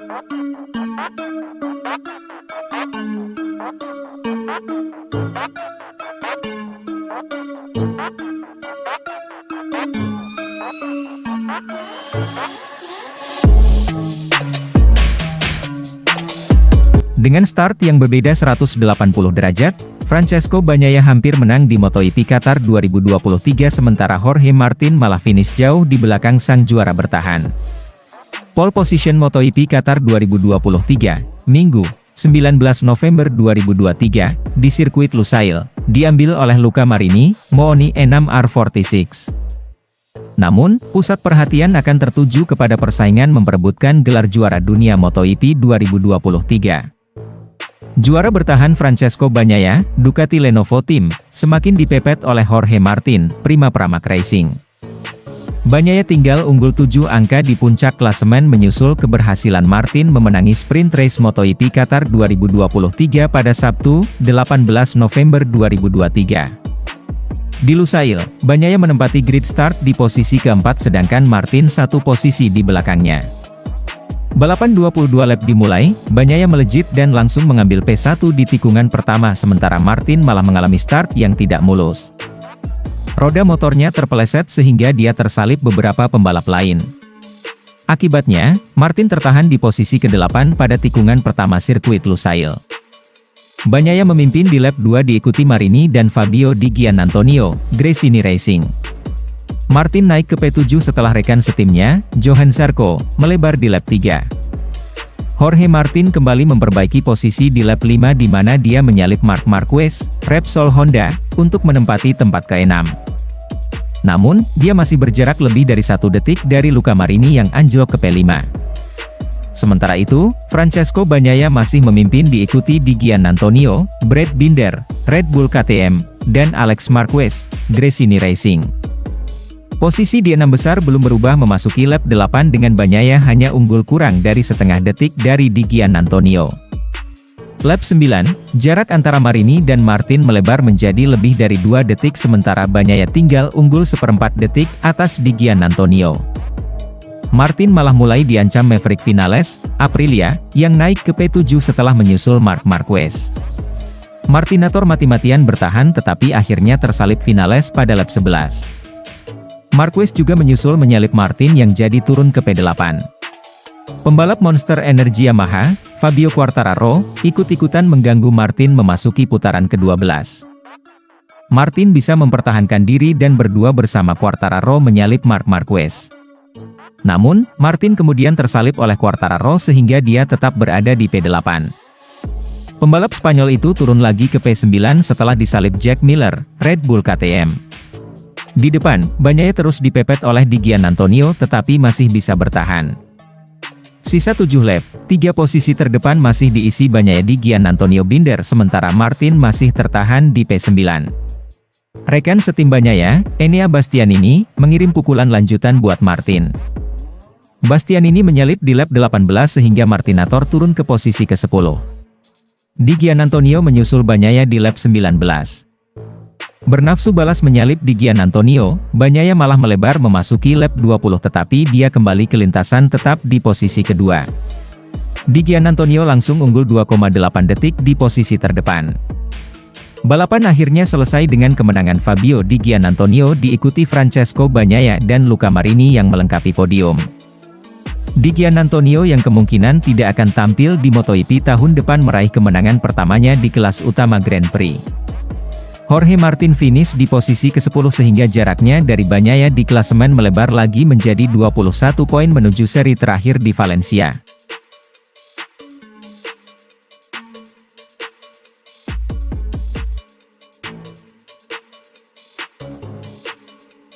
Dengan start yang berbeda 180 derajat, Francesco Bagnaia hampir menang di MotoGP Qatar 2023 sementara Jorge Martin malah finish jauh di belakang sang juara bertahan. Pole position MotoGP Qatar 2023, Minggu, 19 November 2023, di sirkuit Lusail, diambil oleh Luca Marini, Mooni E6R46. Namun, pusat perhatian akan tertuju kepada persaingan memperebutkan gelar juara dunia MotoGP 2023. Juara bertahan Francesco Bagnaia, Ducati Lenovo Team, semakin dipepet oleh Jorge Martin, Prima Pramac Racing. Bagnaia tinggal unggul 7 angka di puncak klasemen menyusul keberhasilan Martin memenangi sprint race MotoGP Qatar 2023 pada Sabtu, 18 November 2023. Di Lusail, Bagnaia menempati grid start di posisi keempat sedangkan Martin satu posisi di belakangnya. Balapan 22 lap dimulai, Bagnaia melejit dan langsung mengambil P1 di tikungan pertama sementara Martin malah mengalami start yang tidak mulus. Roda motornya terpeleset sehingga dia tersalip beberapa pembalap lain. Akibatnya, Martin tertahan di posisi ke-8 pada tikungan pertama sirkuit Lusail. Bagnaia memimpin di lap 2 diikuti Marini dan Fabio Di Giannantonio, Gresini Racing. Martin naik ke P7 setelah rekan setimnya, Johan Zarco, melebar di lap 3. Jorge Martin kembali memperbaiki posisi di lap 5 di mana dia menyalip Marc Marquez, Repsol Honda, untuk menempati tempat ke-6. Namun, dia masih berjarak lebih dari 1 detik dari Luca Marini yang anjlok ke P5. Sementara itu, Francesco Bagnaia masih memimpin diikuti Di Giannantonio, Brad Binder, Red Bull KTM, dan Alex Marquez, Gresini Racing. Posisi di 6 besar belum berubah memasuki lap 8 dengan Bagnaia hanya unggul kurang dari setengah detik dari Di Giannantonio. Lap 9, jarak antara Marini dan Martin melebar menjadi lebih dari 2 detik sementara Bagnaia tinggal unggul seperempat detik atas Di Giannantonio. Martin malah mulai diancam Maverick Vinales, Aprilia, yang naik ke P7 setelah menyusul Marc Marquez. Martinator mati-matian bertahan tetapi akhirnya tersalip Vinales pada lap 11. Marquez juga menyusul menyalip Martin yang jadi turun ke P8. Pembalap Monster Energy Yamaha, Fabio Quartararo, ikut-ikutan mengganggu Martin memasuki putaran ke-12. Martin bisa mempertahankan diri dan berdua bersama Quartararo menyalip Marc Marquez. Namun, Martin kemudian tersalip oleh Quartararo sehingga dia tetap berada di P8. Pembalap Spanyol itu turun lagi ke P9 setelah disalip Jack Miller, Red Bull KTM. Di depan, Bagnaia terus dipepet oleh Di Giannantonio tetapi masih bisa bertahan. Sisa 7 lap, 3 posisi terdepan masih diisi Bagnaia Di Giannantonio Binder sementara Martin masih tertahan di P9. Rekan setim Bagnaia, Enea Bastianini, mengirim pukulan lanjutan buat Martin. Bastianini menyalip di lap 18 sehingga Martinator turun ke posisi ke-10. Di Giannantonio menyusul Bagnaia di lap 19. Bernafsu balas menyalip Di Giannantonio, Bagnaia malah melebar memasuki lap 20 tetapi dia kembali ke lintasan tetap di posisi kedua. Di Giannantonio langsung unggul 2,8 detik di posisi terdepan. Balapan akhirnya selesai dengan kemenangan Fabio Di Giannantonio diikuti Francesco Bagnaia dan Luca Marini yang melengkapi podium. Di Giannantonio yang kemungkinan tidak akan tampil di MotoGP tahun depan meraih kemenangan pertamanya di kelas utama Grand Prix. Jorge Martin finish di posisi ke-10 sehingga jaraknya dari Bagnaia di klasemen melebar lagi menjadi 21 poin menuju seri terakhir di Valencia.